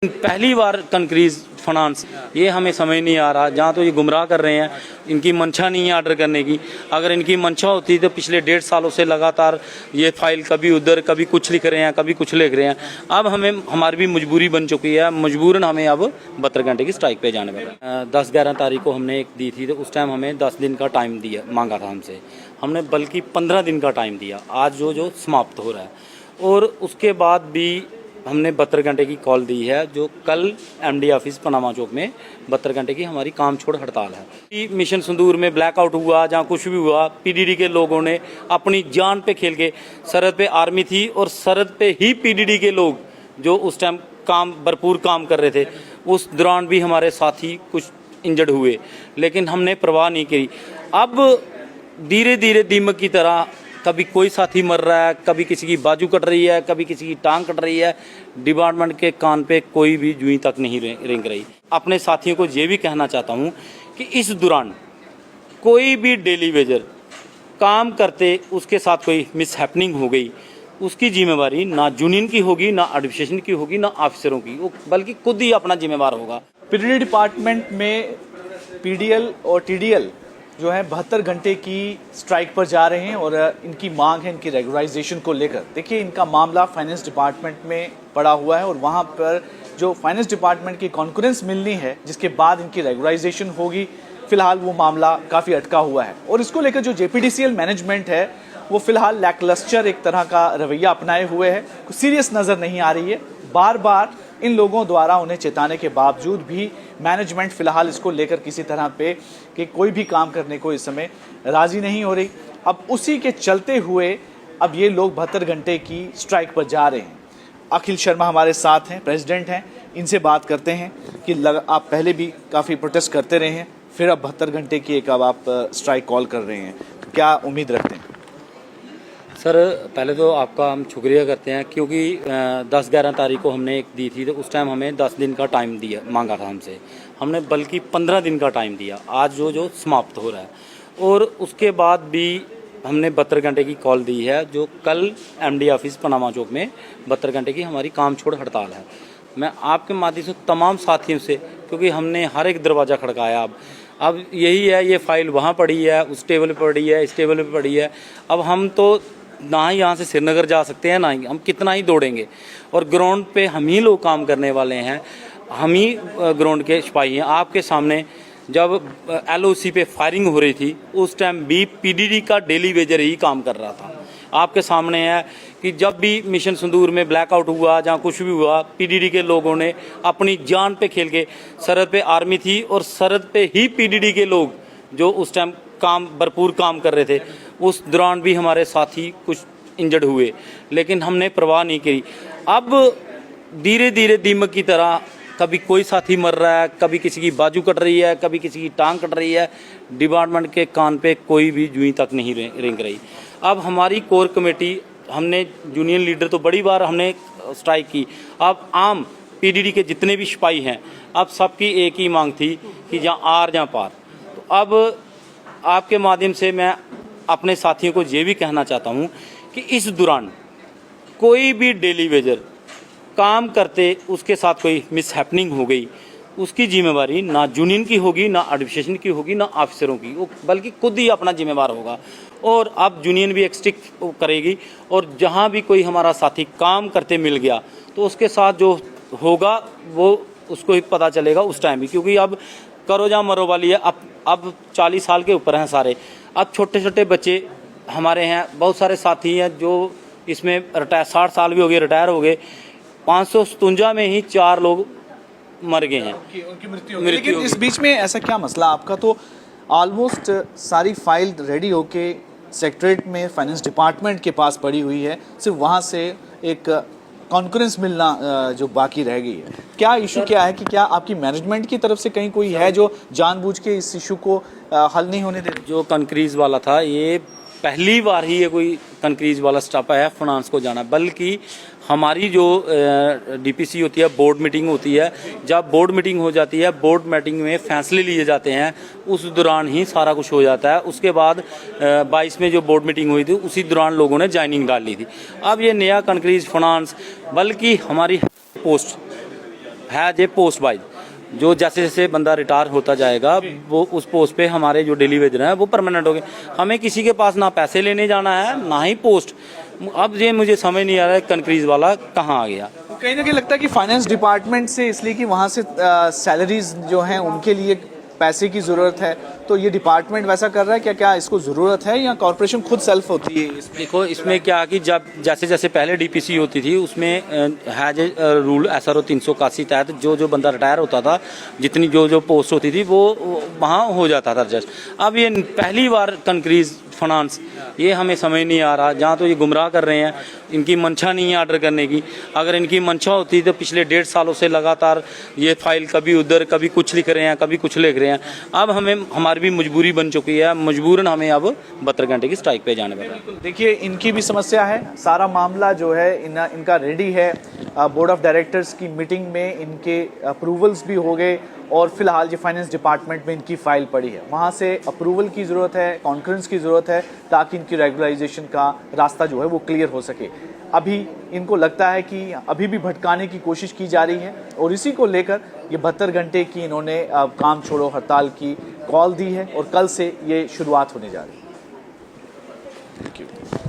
पहली बार कंक्रीज फाइनेंस, ये हमें समझ नहीं आ रहा। जहाँ तो ये गुमराह कर रहे हैं, इनकी मंशा नहीं है ऑर्डर करने की। अगर इनकी मंशा होती तो पिछले 1.5 सालों से लगातार ये फाइल कभी उधर कभी कुछ लिख रहे हैं, कभी कुछ लिख रहे हैं। अब हमें हमारी भी मजबूरी बन चुकी है, मजबूरन हमें अब 72 घंटे की स्ट्राइक पे जाने पड़ा। 10-11 तारीख को हमने एक दी थी, तो उस टाइम हमें 10 दिन का टाइम दिया मांगा था हमसे, हमने बल्कि 15 दिन का टाइम दिया आज जो समाप्त हो रहा है। और उसके बाद भी हमने 72 घंटे की कॉल दी है, जो कल एमडी ऑफिस पनामा चौक में 72 घंटे की हमारी काम छोड़ हड़ताल है। मिशन संदूर में ब्लैकआउट हुआ, जहाँ कुछ भी हुआ, पीडीडी के लोगों ने अपनी जान पे खेल के, सरहद पे आर्मी थी और सरहद पे ही पीडीडी के लोग जो उस टाइम भरपूर काम कर रहे थे, उस दौरान भी हमारे साथी कुछ इंजर्ड हुए, लेकिन हमने परवाह नहीं की। अब धीरे धीरे दीमक की तरह कभी कोई साथी मर रहा है, कभी किसी की बाजू कट रही है, कभी किसी की टांग कट रही है। डिपार्टमेंट के कान पे कोई भी जूई तक नहीं रेंग रही। अपने साथियों को ये भी कहना चाहता हूँ कि इस दौरान कोई भी डेली वेजर काम करते उसके साथ कोई मिसहैपनिंग हो गई, उसकी जिम्मेवारी ना यूनियन की होगी, ना एडमिनिस्ट्रेशन की होगी, ना ऑफिसरों की, वो बल्कि खुद ही अपना जिम्मेवार होगा। पीडीडी डिपार्टमेंट में पीडीएल और टीडीएल जो है 72 घंटे की स्ट्राइक पर जा रहे हैं और इनकी मांग है इनकी रेगुलराइजेशन को लेकर। देखिए, इनका मामला फाइनेंस डिपार्टमेंट में पड़ा हुआ है और वहां पर जो फाइनेंस डिपार्टमेंट की कॉन्करेंस मिलनी है, जिसके बाद इनकी रेगुलराइजेशन होगी, फिलहाल वो मामला काफ़ी अटका हुआ है। और इसको लेकर जो जेपीडीसीएल मैनेजमेंट है वो फिलहाल लैकलस्टर एक तरह का रवैया अपनाए हुए है, कुछ सीरियस नज़र नहीं आ रही है। बार बार इन लोगों द्वारा उन्हें चेताने के बावजूद भी मैनेजमेंट फिलहाल इसको लेकर किसी तरह पे कि कोई भी काम करने को इस समय राजी नहीं हो रही। अब उसी के चलते हुए अब ये लोग 72 घंटे की स्ट्राइक पर जा रहे हैं। अखिल शर्मा हमारे साथ हैं, प्रेसिडेंट हैं, इनसे बात करते हैं कि आप पहले भी काफ़ी प्रोटेस्ट करते रहे हैं, फिर अब 72 घंटे की एक अब आप स्ट्राइक कॉल कर रहे हैं, तो क्या उम्मीद रखते हैं? सर, पहले तो आपका हम शुक्रिया करते हैं, क्योंकि 10-11 तारीख को हमने एक दी थी, तो उस टाइम हमें 10 दिन का टाइम दिया मांगा था हमसे, हमने बल्कि 15 दिन का टाइम दिया आज जो समाप्त हो रहा है। और उसके बाद भी हमने 72 घंटे की कॉल दी है, जो कल एमडी ऑफिस पनामा चौक में 72 घंटे की हमारी काम छोड़ हड़ताल है। मैं आपके माध्यम से तमाम साथियों से, क्योंकि हमने हर एक दरवाज़ा खड़काया, अब यही है, ये फाइल वहाँ पड़ी है, उस टेबल पर पड़ी है, इस टेबल पर पड़ी है। अब हम तो ना ही यहाँ से श्रीनगर जा सकते हैं, ना ही हम कितना ही दौड़ेंगे। और ग्राउंड पे हम ही लोग काम करने वाले हैं, हम ही ग्राउंड के सिपाही हैं। आपके सामने जब एलओसी पे फायरिंग हो रही थी, उस टाइम भी पीडीडी का डेली वेजर ही काम कर रहा था। आपके सामने है कि जब भी मिशन संदूर में ब्लैकआउट हुआ, जहाँ कुछ भी हुआ, पीडीडी के लोगों ने अपनी जान पे खेल के, सरहद पे आर्मी थी और सरहद पे ही पीडीडी के लोग जो उस टाइम भरपूर काम कर रहे थे, उस दौरान भी हमारे साथी कुछ इंजर्ड हुए, लेकिन हमने परवाह नहीं की। अब धीरे धीरे दीमक की तरह कभी कोई साथी मर रहा है, कभी किसी की बाजू कट रही है, कभी किसी की टांग कट रही है। डिपार्टमेंट के कान पे कोई भी जूई तक नहीं रेंग रही। अब हमारी कोर कमेटी, हमने यूनियन लीडर तो बड़ी बार हमने स्ट्राइक की, अब आम पीडीडी के जितने भी सिपाही हैं, अब सबकी एक ही मांग थी कि जहाँ आर जहाँ पार। तो अब आपके माध्यम से मैं अपने साथियों को ये भी कहना चाहता हूँ कि इस दौरान कोई भी डेली वेजर काम करते उसके साथ कोई मिसहैपनिंग हो गई, उसकी जिम्मेवारी ना यूनियन की होगी, ना एडमिनिस्ट्रेशन की होगी, ना ऑफिसरों की, वो बल्कि खुद ही अपना जिम्मेवार होगा। और अब यूनियन भी एक स्ट्रिक्ट करेगी, और जहाँ भी कोई हमारा साथी काम करते मिल गया तो उसके साथ जो होगा वो उसको ही पता चलेगा उस टाइम भी, क्योंकि अब करो या मरो वाली है। अब 40 साल के ऊपर हैं सारे, अब छोटे छोटे बच्चे हमारे हैं, बहुत सारे साथी हैं जो इसमें रिटायर, 60 साल भी हो गए, रिटायर हो गए। 557 में ही 4 लोग मर गए हैं, उनकी मृत्यु हो गई। लेकिन इस बीच में ऐसा क्या मसला आपका? तो ऑलमोस्ट सारी फाइल रेडी होके सेक्रेटरीट में फाइनेंस डिपार्टमेंट के पास पड़ी हुई है, सिर्फ वहाँ से एक कॉन्फ्रेंस मिलना जो बाकी रह गई है। क्या इशू क्या है कि क्या आपकी मैनेजमेंट की तरफ से कहीं कोई है जो जानबूझ के इस इशू को हल नहीं होने दे? जो कंक्रीज वाला था, ये पहली बार ही ये कोई कंक्रीज वाला स्टाफ है फाइनेंस को जाना, बल्कि हमारी जो डीपीसी होती है, बोर्ड मीटिंग होती है, जब बोर्ड मीटिंग हो जाती है, बोर्ड मीटिंग में फैसले लिए जाते हैं, उस दौरान ही सारा कुछ हो जाता है। उसके बाद 22 में जो बोर्ड मीटिंग हुई थी, उसी दौरान लोगों ने ज्वाइनिंग डाल ली थी। अब ये नया कंक्रीज फाइनेंस, बल्कि हमारी पोस्ट है जे पोस्ट वाइज, जो जैसे जैसे बंदा रिटायर होता जाएगा वो उस पोस्ट पे हमारे जो डेली वेजर हैं वो परमानेंट हो गए। हमें किसी के पास ना पैसे लेने जाना है ना ही पोस्ट। अब ये मुझे समझ नहीं आ रहा है कंक्रीज वाला कहाँ आ गया। तो कहीं ना कहीं लगता है कि फाइनेंस डिपार्टमेंट से, इसलिए कि वहाँ से सैलरीज जो हैं उनके लिए पैसे की ज़रूरत है, तो ये डिपार्टमेंट वैसा कर रहा है क्या? क्या इसको ज़रूरत है या कॉर्पोरेशन खुद सेल्फ होती है इसमें? देखो इसमें क्या कि जब जैसे जैसे पहले डीपीसी होती थी उसमें है जो रूल SRO 381 तहत जो जो बंदा रिटायर होता था, जितनी जो जो पोस्ट होती थी वो वहाँ हो जाता था एडजस्ट। अब ये पहली बार कंक्रीज फाइनेंस, ये हमें समझ नहीं आ रहा। जहाँ तो ये गुमराह कर रहे हैं, इनकी मंशा नहीं है ऑर्डर करने की। अगर इनकी मंशा होती तो पिछले 1.5 सालों से लगातार ये फाइल कभी उधर कभी कुछ लिख रहे हैं, कभी कुछ लिख रहे हैं। अब हमें हमारी भी मजबूरी बन चुकी है, मजबूरन हमें अब 72 घंटे की स्ट्राइक पे जाने पड़ रहा है। देखिए इनकी भी समस्या है, सारा मामला जो है इनका रेडी है। बोर्ड ऑफ डायरेक्टर्स की मीटिंग में इनके अप्रूवल्स भी हो गए और फिलहाल ये फाइनेंस डिपार्टमेंट में इनकी फाइल पड़ी है, वहाँ से अप्रूवल की ज़रूरत है, कॉन्फ्रेंस की ज़रूरत है, ताकि इनकी रेगुलराइजेशन का रास्ता जो है वो क्लियर हो सके। अभी इनको लगता है कि अभी भी भटकाने की कोशिश की जा रही है और इसी को लेकर ये 72 घंटे की इन्होंने काम छोड़ो हड़ताल की कॉल दी है और कल से ये शुरुआत होने जा रही है। Thank you.